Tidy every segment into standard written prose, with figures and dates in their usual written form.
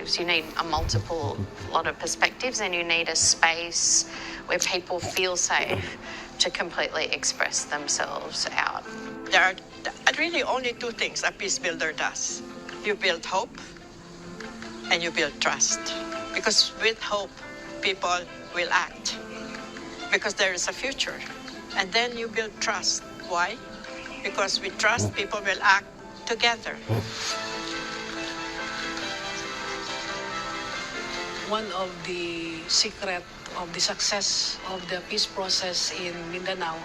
perspectives. You need a lot of perspectives, and you need a space where people feel safe to completely express themselves out. There are really only two things a peace builder does. You build hope and you build trust. Because with hope, people will act. Because there is a future. And then you build trust. Why? Because with trust, people will act together. One of the secret of the success of the peace process in Mindanao,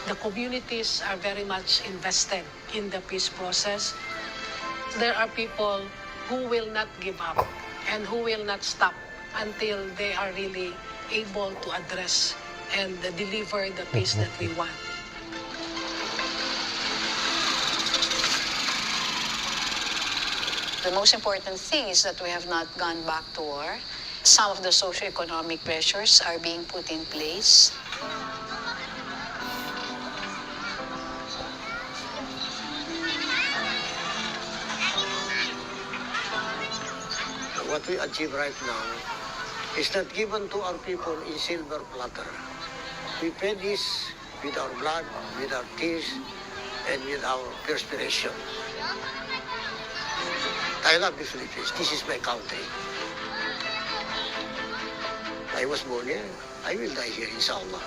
the communities are very much invested in the peace process. There are people who will not give up and who will not stop until they are really able to address and deliver the peace that we want. The most important thing is that we have not gone back to war. Some of the socioeconomic pressures are being put in place. What we achieve right now is not given to our people in silver platter. We pay this with our blood, with our tears, and with our perspiration. I love the Philippines. This is my country. I was born here. I will die here, inshallah.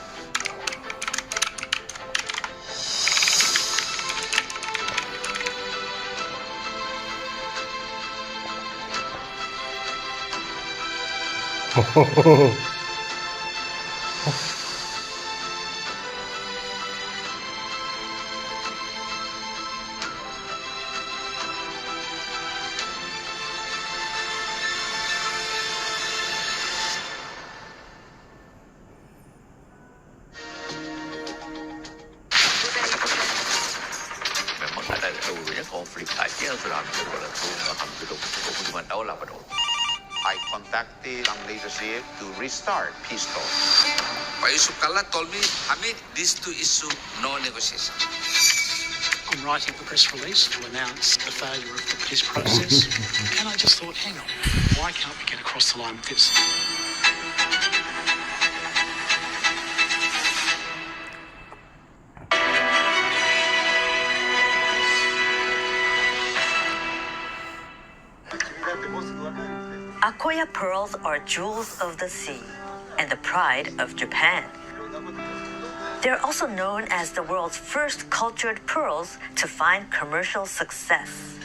I contacted some leadership to restart peace talks. Pak Yusuf Kalla told me, Hamid, these two issues, no negotiation. I'm writing a press release to announce the failure of the peace process, and I just thought, hang on, why can't we get across the line with this? Akoya pearls are jewels of the sea and the pride of Japan. They're also known as the world's first cultured pearls to find commercial success.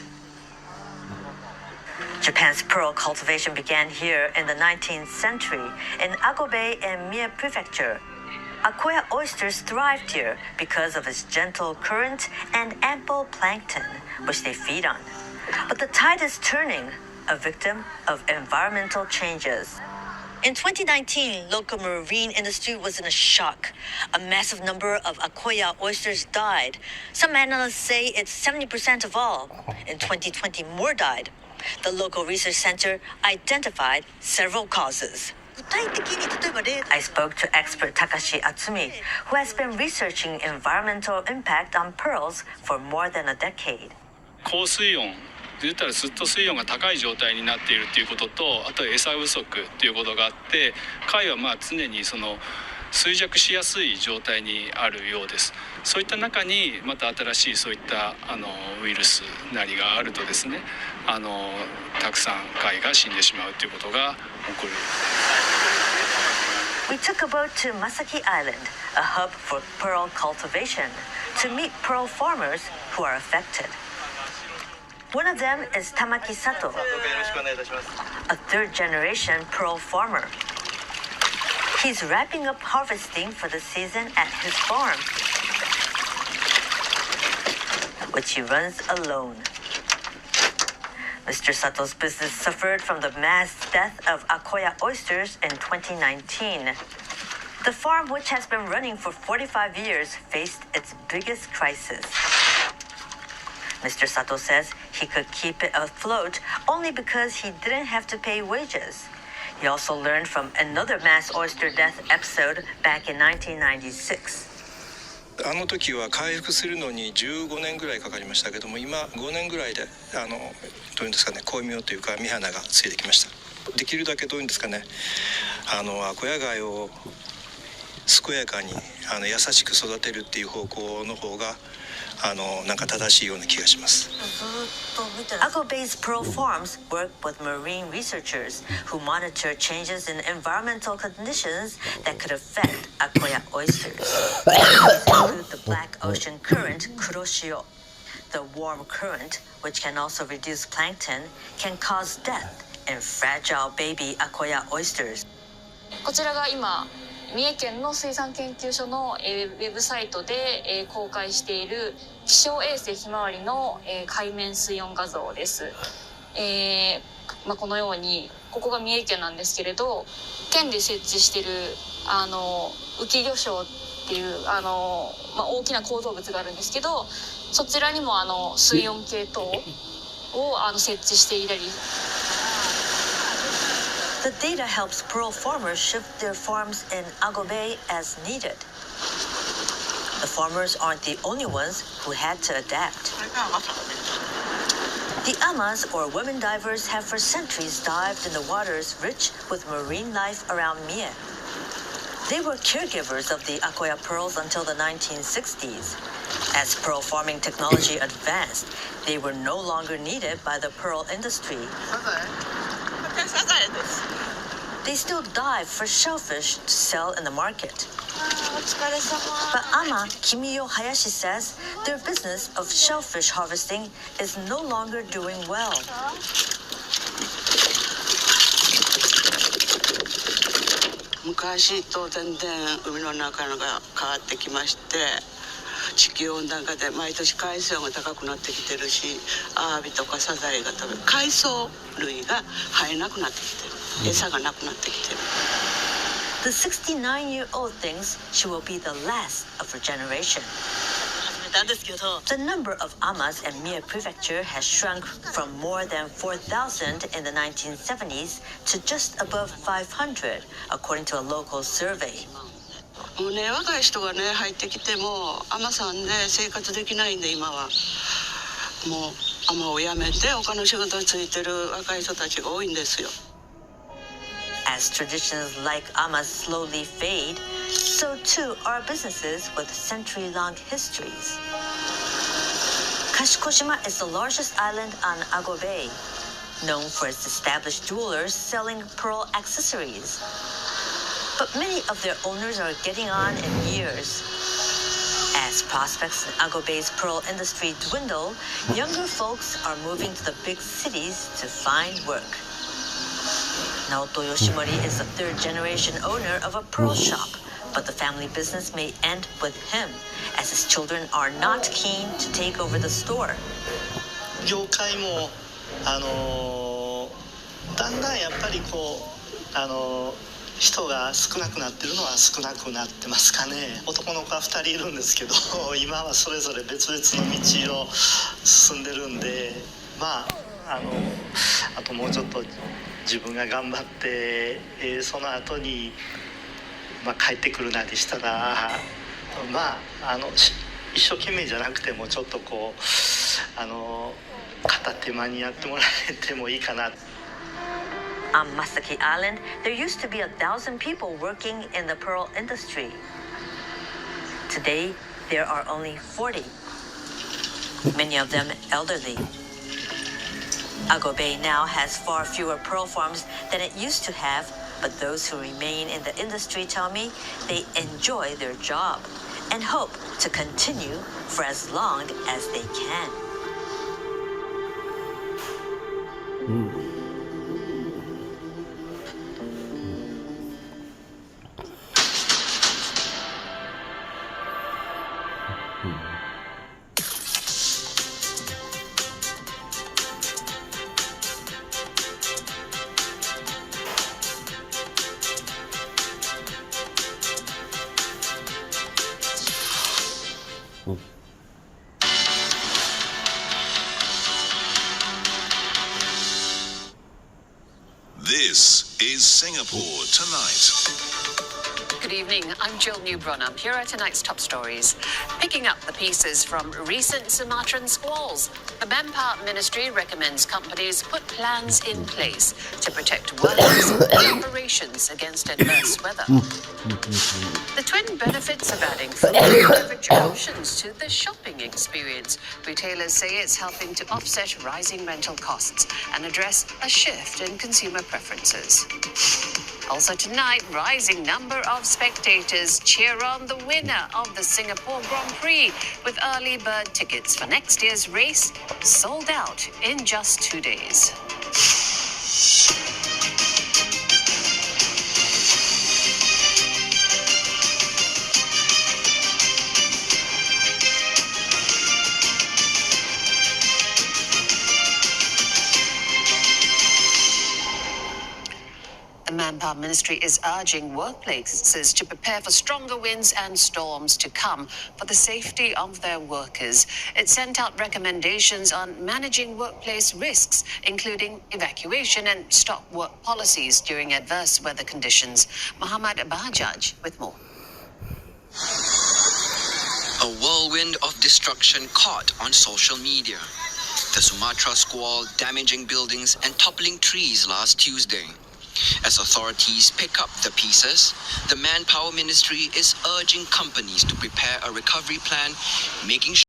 Japan's pearl cultivation began here in the 19th century in Agobe and Mie Prefecture. Akoya oysters thrived here because of its gentle current and ample plankton, which they feed on. But the tide is turning, a victim of environmental changes. In 2019, local marine industry was in a shock. A massive number of Akoya oysters died. Some analysts say it's 70% of all. In 2020, more died. The local research center identified several causes. I spoke to expert Takashi Atsumi, who has been researching environmental impact on pearls for more than a decade. 高水温言ったらずっと水温が高い状態になっているということと、あと餌不足ということがあって、貝は常に衰弱しやすい状態にあるようです。そういった中にまた新しいそういったウイルスなりがあるとですね、たくさん貝が死んでしまうということが起こる。We took a boat to Masaki Island, a hub for pearl cultivation, to meet pearl farmers who are affected. One of them is Tamaki Sato, a third-generation pearl farmer. He's wrapping up harvesting for the season at his farm, which he runs alone. Mr. Sato's business suffered from the mass death of Akoya oysters in 2019. The farm, which has been running for 45 years, faced its biggest crisis. Mr. Sato says he could keep it afloat only because he didn't have to pay wages. He also learned from another mass oyster death episode back in 1996. あの時は回復するのに15年ぐらいかかりましたけども、今5年ぐらいでどういうんですかね、光明というか見花がついてきました。できるだけどういうんですかね、アコヤ貝を健やかに優しく育てるっていう方向の方がなんか正しいような気がします。Ago-based pearl farms work with marine researchers who monitor changes in environmental conditions that could affect Akoya oysters. These include the Black Ocean current, Kuroshio. The warm current, which can also reduce plankton, can cause death in fragile baby Akoya oysters. こちらが今三重県の水産研究所のウェブサイトで公開している気象衛星ひまわりの海面水温画像です。このようにここが三重県なんですけれど、県で設置している浮漁礁っていう大きな構造物があるんですけど、そちらにも水温計等を設置していたり。The data helps pearl farmers shift their farms in Ago Bay as needed. The farmers aren't the only ones who had to adapt. The amas, or women divers, have for centuries dived in the waters rich with marine life around Mie. They were caregivers of the Akoya pearls until the 1960s. As pearl farming technology advanced, they were no longer needed by the pearl industry. They still dive for shellfish to sell in the market. But Ama Kimiyo Hayashi says their business of shellfish harvesting is no longer doing well. 昔と全然海の中が変わってきまして、地球温暖化で毎年海水温が高くなってきてるし、アワビとかサザエが食べる海藻類が生えなくなってきてる、餌がなくなってきてる。The 69-year-old thinks she will be the last of her generation. The number of amas in Mie Prefecture has shrunk from more than 4,000 in the 1970s to just above 500, according to a local survey. もうね、若い人がね入ってきても海女さんで生活できないんで、今はもう海女を辞めて他の仕事に就いてる若い人たちが多いんですよ。As traditions like amas slowly fade, so too are businesses with century-long histories. Kashikoshima is the largest island on Ago Bay, known for its established jewelers selling pearl accessories. But many of their owners are getting on in years. As prospects in Ago Bay's pearl industry dwindle, younger folks are moving to the big cities to find work. Naoto Yoshimori is the third-generation owner of a pearl shop, but the family business may end with him, as his children are not keen to take over the store. 業界もだんだんやっぱり人が少なくなってるのは少なくなってますかね。男の子は2人いるんですけど、今はそれぞれ別々の道を進んでるんで、あともうちょっと自分が頑張って、その後に帰ってくるなりしたら、一生懸命じゃなくてもちょっと片手間にやってもらえてもいいかな。On Masaki Island, there used to be 1,000 people working in the pearl industry. Today, there are only 40, many of them elderly. Ago Bay now has far fewer pearl farms than it used to have, but those who remain in the industry tell me they enjoy their job and hope to continue for as long as they can. This is Singapore Tonight. Good evening, I'm Jill Newbronner. Here are tonight's top stories. Picking up the pieces from recent Sumatran squalls, the Manpower Ministry recommends companies put plans in place to protect workers and operations against adverse weather. The twin benefits of adding food and beverage options to the shopping experience. Retailers say it's helping to offset rising rental costs and address a shift in consumer preferences. Also tonight, rising number of spectators cheer on the winner of the Singapore Grand Prix with early bird tickets for next year's race sold out in just 2 days. The Manpower Ministry is urging workplaces to prepare for stronger winds and storms to come for the safety of their workers. It sent out recommendations on managing workplace risks, including evacuation and stop work policies during adverse weather conditions. Muhammad Bahajaj with more. A whirlwind of destruction caught on social media. The Sumatra squall damaging buildings and toppling trees last Tuesday. As authorities pick up the pieces, the Manpower Ministry is urging companies to prepare a recovery plan, making sure